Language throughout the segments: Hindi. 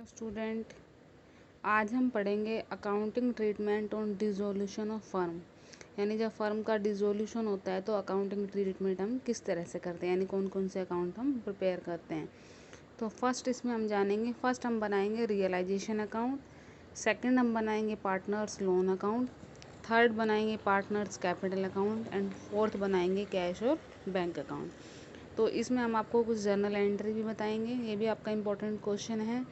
स्टूडेंट, आज हम पढ़ेंगे accounting treatment on dissolution of firm. यानी जब फर्म का डिसोल्यूशन होता है तो अकाउंटिंग ट्रीटमेंट हम किस तरह से करते हैं, यानी कौन कौन से अकाउंट हम प्रिपेयर करते हैं। तो फर्स्ट इसमें हम जानेंगे, फर्स्ट हम बनाएंगे रियलाइजेशन अकाउंट, सेकंड हम बनाएंगे पार्टनर्स लोन अकाउंट, थर्ड बनाएंगे partners capital account and fourth बनाएंगे कैश और बैंक अकाउंट। तो इसमें हम आपको कुछ जर्नल एंट्री भी बताएंगे, ये भी आपका इम्पोर्टेंट क्वेश्चन है।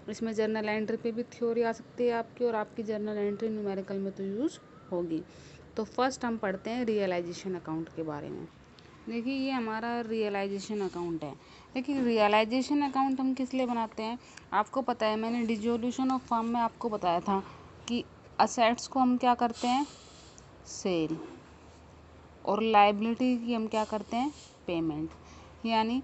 इसमें जर्नल एंट्री पे भी थ्योरी आ सकती है आपकी, और आपकी जर्नल एंट्री न्यूमेरिकल में तो यूज़ होगी। तो फर्स्ट हम पढ़ते हैं रियलाइजेशन अकाउंट के बारे में। देखिए, ये हमारा रियलाइजेशन अकाउंट है। देखिए, रियलाइजेशन अकाउंट हम किस लिए बनाते हैं, आपको पता है, मैंने डिसोल्यूशन ऑफ फर्म में आपको बताया था कि असेट्स को हम क्या करते हैं, सेल, और लायबिलिटी की हम क्या करते हैं, पेमेंट। यानी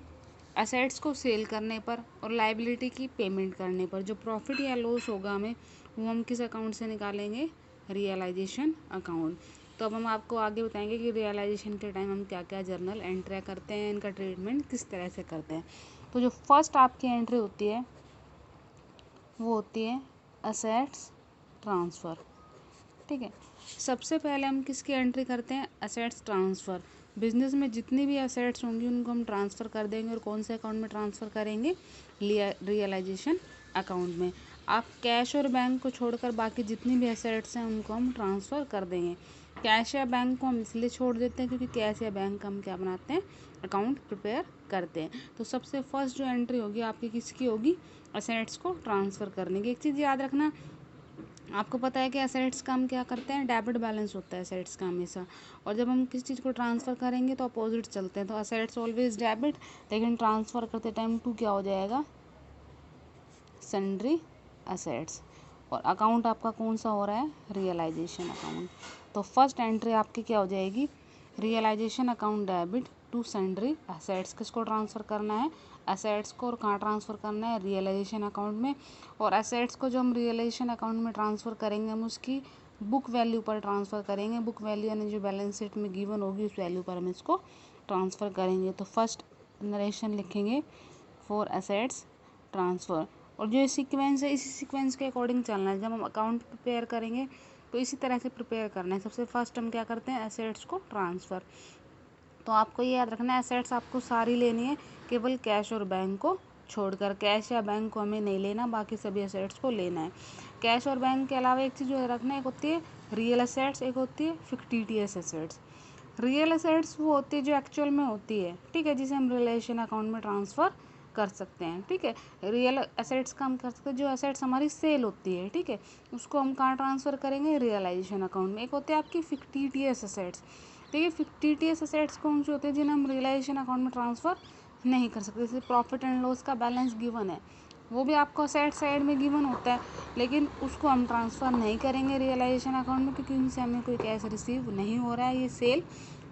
एसेट्स को सेल करने पर और लायबिलिटी की पेमेंट करने पर जो प्रॉफिट या लॉस होगा हमें, वो हम किस अकाउंट से निकालेंगे, रियलाइजेशन अकाउंट। तो अब हम आपको आगे बताएंगे कि रियलाइजेशन के टाइम हम क्या क्या जर्नल एंट्री करते हैं, इनका ट्रीटमेंट किस तरह से करते हैं। तो जो फर्स्ट आपकी एंट्री होती है वो होती है असेट्स ट्रांसफ़र। ठीक है, सबसे पहले हम किसकी एंट्री करते हैं, असेट्स ट्रांसफ़र। बिजनेस में जितनी भी असेट्स होंगी उनको हम ट्रांसफ़र कर देंगे, और कौन से अकाउंट में ट्रांसफ़र करेंगे, रियलाइजेशन अकाउंट में। आप कैश और बैंक को छोड़कर बाकी जितनी भी असेट्स हैं उनको हम ट्रांसफ़र कर देंगे। कैश या बैंक को हम इसलिए छोड़ देते हैं क्योंकि कैश या बैंक का हम क्या बनाते हैं, अकाउंट प्रिपेयर करते हैं। तो सबसे फर्स्ट जो एंट्री होगी आपकी किसकी होगी, असेट्स को ट्रांसफ़र करने की। एक चीज़ याद रखना, आपको पता है कि एसेट्स का हम क्या करते हैं, डेबिट बैलेंस होता है एसेट्स का हमेशा, और जब हम किसी चीज़ को ट्रांसफ़र करेंगे तो अपोजिट चलते हैं। तो एसेट्स ऑलवेज डेबिट, लेकिन ट्रांसफ़र करते टाइम टू क्या हो जाएगा, सन्ड्री एसेट्स। और अकाउंट आपका कौन सा हो रहा है, रियलाइजेशन अकाउंट। तो फर्स्ट एंट्री आपकी क्या हो जाएगी, realisation account debit to sundry assets. किसको ट्रांसफ़र करना है, एसेट्स को, और कहाँ ट्रांसफ़र करना है, रियलाइजेशन अकाउंट में। और एसेट्स को जो हम रियलाइजेशन अकाउंट में ट्रांसफ़र करेंगे, हम उसकी बुक वैल्यू पर ट्रांसफ़र करेंगे। बुक वैल्यू यानी जो बैलेंस शीट में गिवन होगी उस वैल्यू पर हम इसको ट्रांसफ़र करेंगे। तो फर्स्ट नरेशन लिखेंगे फॉर एसेट्स ट्रांसफ़र, और जो सीक्वेंस है इसी सीक्वेंस के अकॉर्डिंग चलना है। जब हम अकाउंट प्रिपेयर करेंगे तो इसी तरह से प्रिपेयर करना है। सबसे फर्स्ट हम क्या करते हैं, एसेट्स को ट्रांसफ़र। तो आपको ये याद रखना है, एसेट्स आपको सारी लेनी है, केवल कैश और बैंक को छोड़कर। कैश या बैंक को हमें नहीं लेना, बाकी सभी एसेट्स को लेना है। कैश और बैंक के अलावा एक चीज़ जो रखना है, एक होती है रियल एसेट्स, एक होती है फिक्टिटियस एसेट्स। रियल एसेट्स वो होती है जो एक्चुअल में होती है, ठीक है, जिसे हम रिलेशन अकाउंट में ट्रांसफ़र कर सकते हैं। ठीक है, रियल एसेट्स का हम कर सकते हैं जो एसेट्स हमारी सेल होती है, ठीक है, उसको हम कहाँ ट्रांसफ़र करेंगे, रियलाइजेशन अकाउंट में। एक होते हैं आपकी फिक्टिटियस एसेट्स। देखिए, फिक्टिटियस एसेट्स कौन से होते हैं, जिन्हें हम रियलाइजेशन अकाउंट में ट्रांसफ़र नहीं कर सकते। जैसे प्रॉफिट एंड लॉस का बैलेंस गिवन है, वो भी आपको असेट साइड में गिवन होता है, लेकिन उसको हम ट्रांसफ़र नहीं करेंगे रियलाइजेशन अकाउंट में, क्योंकि उनसे हमें कोई कैश रिसीव नहीं हो रहा है, ये सेल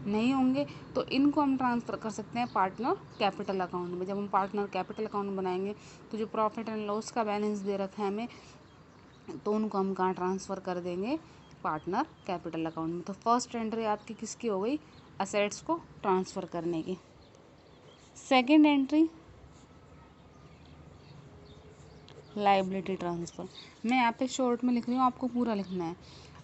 नहीं होंगे। तो इनको हम ट्रांसफ़र कर सकते हैं पार्टनर कैपिटल अकाउंट में। जब हम पार्टनर कैपिटल अकाउंट बनाएंगे तो जो प्रॉफिट एंड लॉस का बैलेंस दे रखा है हमें, तो उनको हम कहाँ ट्रांसफ़र कर देंगे, पार्टनर कैपिटल अकाउंट में। तो फर्स्ट एंट्री आपकी किसकी हो गई, असेट्स को ट्रांसफ़र करने की। Second entry liability transfer. मैं यहाँ पे शॉर्ट में लिख रही हूँ, आपको पूरा लिखना है।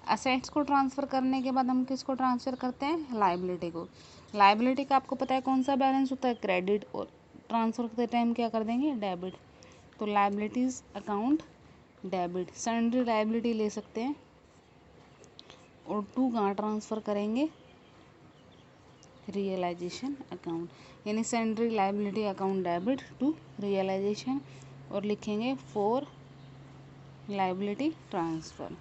असेट्स को ट्रांसफ़र करने के बाद हम किसको ट्रांसफ़र करते हैं, लायबिलिटी को। लायबिलिटी का आपको पता है कौन सा बैलेंस होता है, क्रेडिट, और ट्रांसफ़र करते टाइम क्या कर देंगे, डेबिट। तो liabilities account debit, sundry liability ले सकते हैं, और टू कहाँ ट्रांसफ़र करेंगे, रियलाइजेशन अकाउंट। यानी sundry liability account debit to realisation, और लिखेंगे फॉर लायबिलिटी ट्रांसफ़र।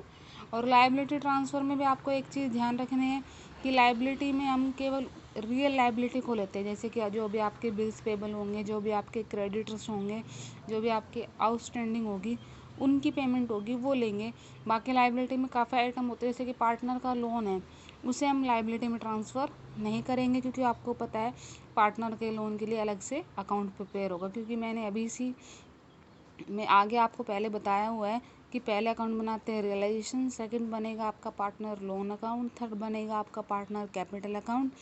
और लायबिलिटी ट्रांसफ़र में भी आपको एक चीज़ ध्यान रखनी है कि लायबिलिटी में हम केवल रियल लायबिलिटी को लेते हैं, जैसे कि जो भी आपके बिल्स पेबल होंगे, जो भी आपके क्रेडिटर्स होंगे, जो भी आपके आउटस्टैंडिंग होगी, उनकी पेमेंट होगी वो लेंगे। बाकी लायबिलिटी में काफ़ी आइटम होते हैं, जैसे कि पार्टनर का लोन है, उसे हम लायबिलिटी में ट्रांसफ़र नहीं करेंगे, क्योंकि आपको पता है पार्टनर के लोन के लिए अलग से अकाउंट प्रिपेयर होगा। क्योंकि मैंने अभी सी में आगे आपको पहले बताया हुआ है कि पहले अकाउंट बनाते हैं रियलाइजेशन, सेकंड बनेगा आपका पार्टनर लोन अकाउंट, थर्ड बनेगा आपका पार्टनर कैपिटल अकाउंट,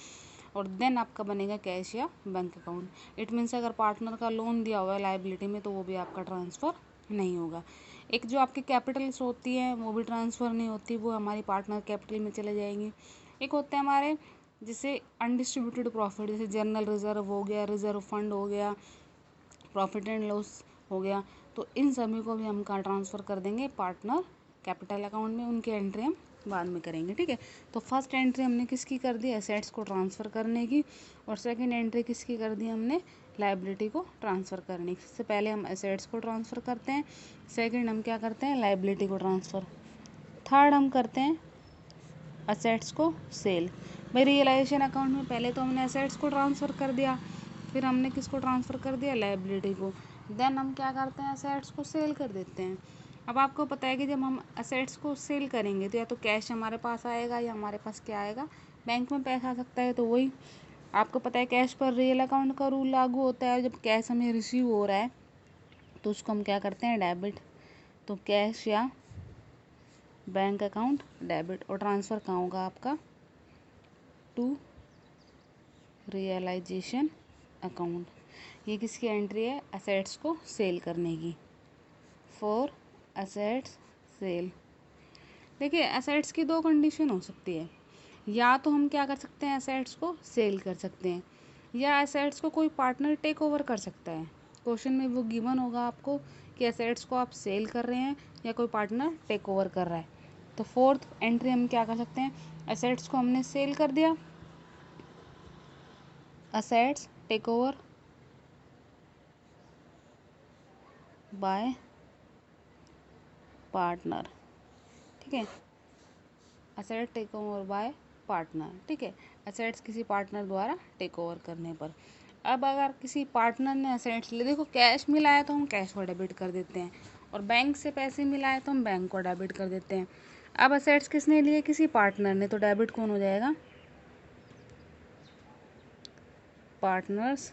और देन आपका बनेगा कैश या बैंक अकाउंट। इट मीन्स अगर पार्टनर का लोन दिया हुआ है लायबिलिटी में तो वो भी आपका ट्रांसफ़र नहीं होगा। एक जो आपकी कैपिटल्स होती है वो भी ट्रांसफ़र नहीं होती, वो हमारी पार्टनर कैपिटल में चले जाएंगी। एक होते हैं हमारे जैसे अनडिस्ट्रीब्यूटेड प्रॉफिट, जैसे जनरल रिजर्व हो गया, रिजर्व फंड हो गया, प्रॉफिट एंड लॉस हो गया, तो इन सभी को भी हम कहाँ ट्रांसफ़र कर देंगे, पार्टनर कैपिटल अकाउंट में। उनकी एंट्री हम बाद में करेंगे, ठीक है। तो फर्स्ट एंट्री हमने किसकी कर दी, एसेट्स को ट्रांसफ़र करने की, और सेकंड एंट्री किसकी कर दी हमने, लाइबिलिटी को ट्रांसफ़र करने की। सबसे पहले हम एसेट्स को ट्रांसफ़र करते हैं, सेकंड हम क्या करते हैं, लाइबिलिटी को ट्रांसफ़र, थर्ड हम करते हैं असेट्स को सेल। भाई रियलाइजेशन अकाउंट में पहले तो हमने असेट्स को ट्रांसफ़र कर दिया, फिर हमने किसको ट्रांसफ़र कर दिया, लाइबिलिटी को, देन हम क्या करते हैं, असेट्स को सेल कर देते हैं। अब आपको पता है कि जब हम असेट्स को सेल करेंगे तो या तो कैश हमारे पास आएगा या हमारे पास क्या आएगा, बैंक में पैसा आ सकता है। तो वही आपको पता है कैश पर रियल अकाउंट का रूल लागू होता है, जब कैश हमें रिसीव हो रहा है तो उसको हम क्या करते हैं, डेबिट। तो कैश या बैंक अकाउंट डेबिट, और ट्रांसफ़र कहाँ होगा आपका, टू रियलाइजेशन अकाउंट। ये किसकी एंट्री है, असेट्स को सेल करने की, फॉर असेट्स सेल। देखिए असेट्स की दो कंडीशन हो सकती है, या तो हम क्या कर सकते हैं, असेट्स को सेल कर सकते हैं, या असेट्स को कोई पार्टनर टेक ओवर कर सकता है। क्वेश्चन में वो गिवन होगा आपको कि असेट्स को आप सेल कर रहे हैं या कोई पार्टनर टेक ओवर कर रहा है। तो फोर्थ एंट्री हम क्या कर सकते हैं, असेट्स को हमने सेल कर दिया, assets take over by partner, ठीक है, asset take over by partner, ठीक है, असेट्स किसी पार्टनर द्वारा टेक ओवर करने पर। अब अगर किसी पार्टनर ने असेट्स ले, देखो कैश मिला है तो हम कैश को डेबिट कर देते हैं, और बैंक से पैसे मिला है तो हम बैंक को डेबिट कर देते हैं। अब असेट्स किसने लिए, किसी पार्टनर ने, तो डेबिट कौन हो जाएगा, पार्टनर्स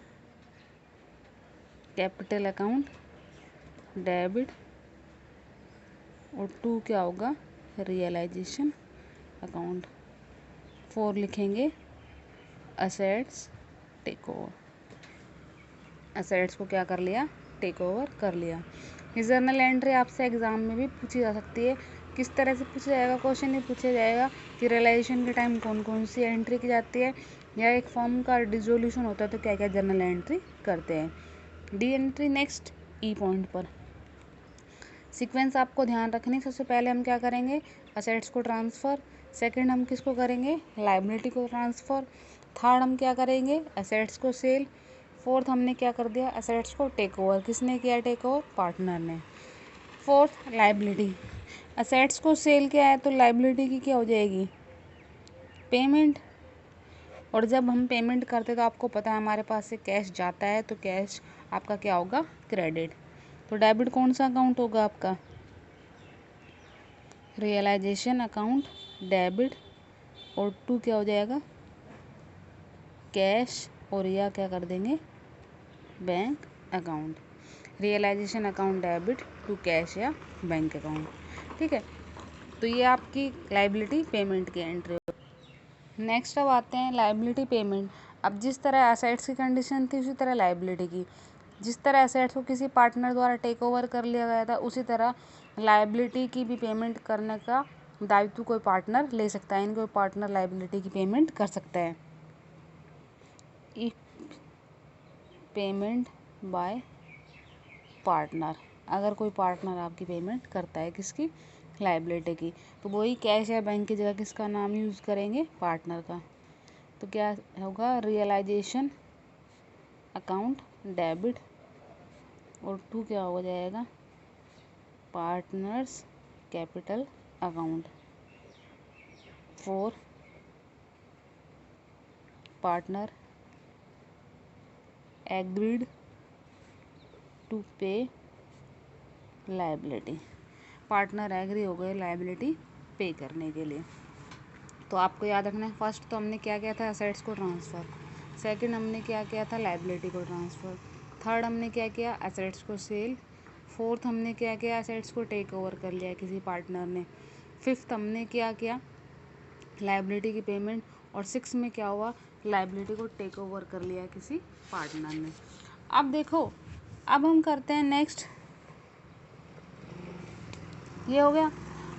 कैपिटल अकाउंट डेबिट, और टू क्या होगा, रियलाइजेशन अकाउंट, फोर लिखेंगे असेट्स टेक ओवर। असेट्स को क्या कर लिया, टेक ओवर कर लिया। ये जर्नल एंट्री आपसे एग्जाम में भी पूछी जा सकती है। किस तरह से पूछा जाएगा, क्वेश्चन ये पूछा जाएगा कि रियलाइजेशन के टाइम कौन कौन सी एंट्री की जाती है, या एक फॉर्म का डिसोल्यूशन होता है तो क्या क्या जर्नल एंट्री करते हैं। डी एंट्री नेक्स्ट ई पॉइंट पर सीक्वेंस आपको ध्यान रखनी। सबसे पहले हम क्या करेंगे, असेट्स को ट्रांसफ़र, सेकंड हम किसको करेंगे, लाइबिलिटी को ट्रांसफ़र, थर्ड हम क्या करेंगे, असेट्स को सेल, फोर्थ हमने क्या कर दिया, असेट्स को टेक ओवर, किसने किया टेक ओवर, पार्टनर ने। फोर्थ लाइबिलिटी, असेट्स को सेल किया है तो लाइबिलिटी की क्या हो जाएगी, पेमेंट, और जब हम पेमेंट करते तो आपको पता है हमारे पास से कैश जाता है तो कैश आपका क्या होगा, क्रेडिट। तो डेबिट कौन सा अकाउंट होगा आपका, रियलाइजेशन अकाउंट डेबिट, और टू क्या हो जाएगा, कैश, और या क्या कर देंगे, bank account. Realisation account debit to cash या बैंक अकाउंट, ठीक है। तो ये आपकी लाइबिलिटी पेमेंट की एंट्री। नेक्स्ट अब आते हैं लाइबिलिटी पेमेंट। अब जिस तरह एसेट्स की कंडीशन थी उसी तरह लाइबिलिटी की, जिस तरह एसेट्स को किसी पार्टनर द्वारा टेक ओवर कर लिया गया था उसी तरह लाइबिलिटी की भी पेमेंट करने का दायित्व कोई पार्टनर ले सकता है, इनको पार्टनर लाइबिलिटी की पेमेंट कर सकता है। पेमेंट बाय पार्टनर, अगर कोई पार्टनर आपकी पेमेंट करता है किसकी, लाइबिलिटी की, तो वही कैश या बैंक की जगह किसका नाम यूज़ करेंगे, पार्टनर का। तो क्या होगा, रियलाइजेशन अकाउंट डेबिट, और टू क्या हो जाएगा, partners capital account, for partner agreed to pay liability, partner agree हो गए लाइबिलिटी पे करने के लिए। तो आपको याद रखना है, फर्स्ट तो हमने क्या किया था, असेट्स को ट्रांसफ़र, सेकंड हमने क्या किया था, लाइबिलिटी को ट्रांसफ़र, थर्ड हमने क्या किया, असेट्स को सेल, फोर्थ हमने क्या किया, असेट्स को टेक ओवर कर लिया किसी पार्टनर ने, फिफ्थ हमने क्या किया, लाइबिलिटी की पेमेंट, और सिक्स में क्या हुआ, लाइबिलिटी को टेक ओवर कर लिया किसी पार्टनर ने। अब देखो, अब हम करते हैं नेक्स्ट ये हो गया।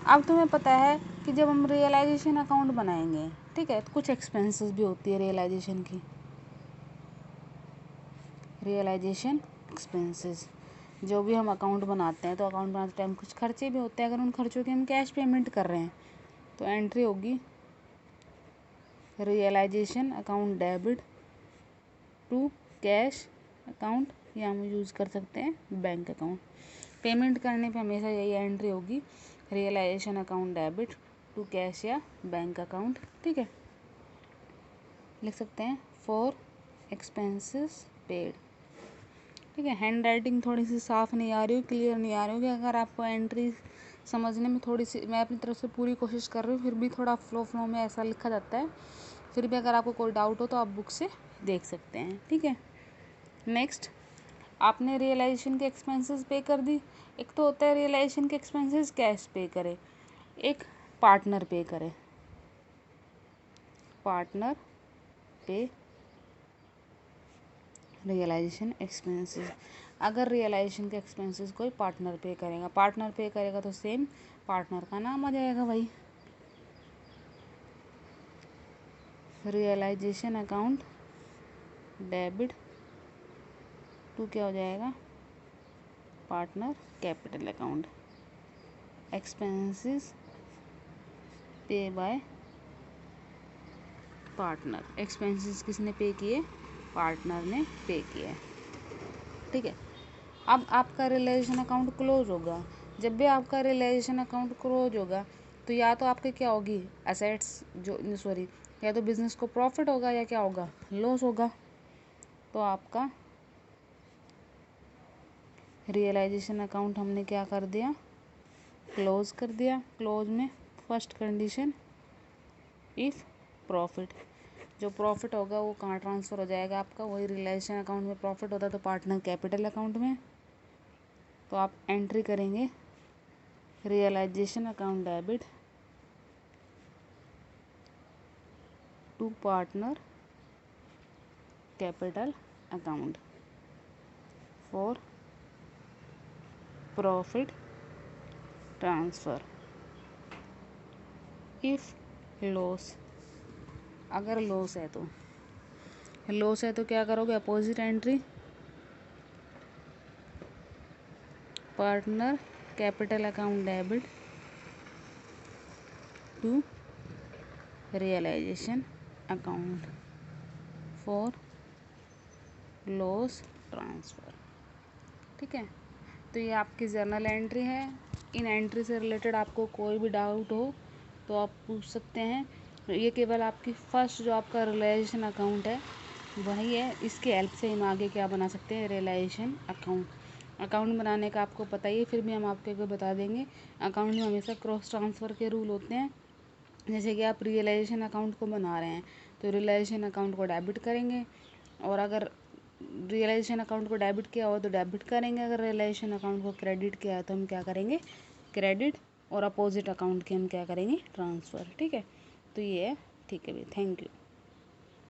अब तुम्हें पता है कि जब हम रियलाइजेशन अकाउंट बनाएंगे, ठीक है, तो कुछ एक्सपेंसेस भी होती है रियलाइजेशन की। रियलाइजेशन एक्सपेंसेस, जो भी हम अकाउंट बनाते हैं तो अकाउंट बनाते टाइम कुछ खर्चे भी होते हैं। अगर उन खर्चों की हम कैश पेमेंट कर रहे हैं तो एंट्री होगी realisation account debit to cash account, या हम यूज़ कर सकते हैं बैंक अकाउंट। पेमेंट करने पे हमेशा यही एंट्री होगी, realisation account debit to cash या बैंक अकाउंट, ठीक है। लिख सकते हैं फॉर एक्सपेंसेस पेड, ठीक है। हैंड राइटिंग थोड़ी सी साफ़ नहीं आ रही हो, क्लियर नहीं आ रही होगी। अगर आपको एंट्री समझने में थोड़ी सी, मैं अपनी तरफ से पूरी कोशिश कर रही हूँ, फिर भी थोड़ा फ्लो में ऐसा लिखा जाता है। फिर भी अगर आपको कोई डाउट हो तो आप बुक से देख सकते हैं, ठीक है। नेक्स्ट, आपने रियलाइजेशन के एक्सपेंसेस पे कर दी। एक तो होता है रियलाइजेशन के एक्सपेंसेस कैश पे करे, एक पार्टनर पे करे। पार्टनर पे रियलाइजेशन एक्सपेंसेस, अगर रियलाइजेशन के एक्सपेंसेस कोई पार्टनर पे करेगा, पार्टनर पे करेगा तो सेम पार्टनर का नाम आ जाएगा भाई। रियलाइजेशन अकाउंट डेबिट टू क्या हो जाएगा, पार्टनर कैपिटल अकाउंट। एक्सपेंसेस पे बाय पार्टनर, एक्सपेंसेस किसने पे किए, पार्टनर ने पे किया है, ठीक है। अब आपका रियलाइजेशन अकाउंट क्लोज होगा। जब भी आपका रियलाइजेशन अकाउंट क्लोज होगा तो या तो आपके क्या होगी एसेट्स, जो सॉरी, या तो बिजनेस को प्रॉफिट होगा या क्या होगा, लॉस होगा। तो आपका रियलाइजेशन अकाउंट हमने क्या कर दिया, क्लोज कर दिया। क्लोज में फर्स्ट कंडीशन, इफ़ प्रॉफिट, जो प्रॉफिट होगा वो कहाँ ट्रांसफ़र हो जाएगा आपका, वही रियलाइजेशन अकाउंट में प्रॉफिट होता है तो पार्टनर कैपिटल अकाउंट में। तो आप एंट्री करेंगे realisation account debit to partner capital account for profit transfer. If loss, अगर लॉस है तो, लॉस है तो क्या करोगे, opposite entry partner capital account debit to realisation account for loss transfer, ठीक है। तो ये आपकी जर्नल एंट्री है। इन एंट्री से रिलेटेड आपको कोई भी डाउट हो तो आप पूछ सकते हैं। ये केवल आपकी फर्स्ट जो आपका रियलाइजेशन अकाउंट है वही है, इसके हेल्प से हम आगे क्या बना सकते हैं, रियलाइजेशन अकाउंट बनाने का आपको पता ही है, फिर भी हम आपको बता देंगे। अकाउंट में हमेशा क्रॉस ट्रांसफ़र के रूल होते हैं। जैसे कि आप रियलाइजेशन अकाउंट को बना रहे हैं तो रियलाइजेशन अकाउंट को डेबिट करेंगे, और अगर रियलाइजेशन अकाउंट को डेबिट किया हो तो डेबिट करेंगे, अगर रियलाइजेशन अकाउंट को क्रेडिट किया है तो हम क्या करेंगे, क्रेडिट, और अपोजिट अकाउंट के हम क्या करेंगे, ट्रांसफ़र, ठीक है। तो ये है, ठीक है भाई, थैंक यू।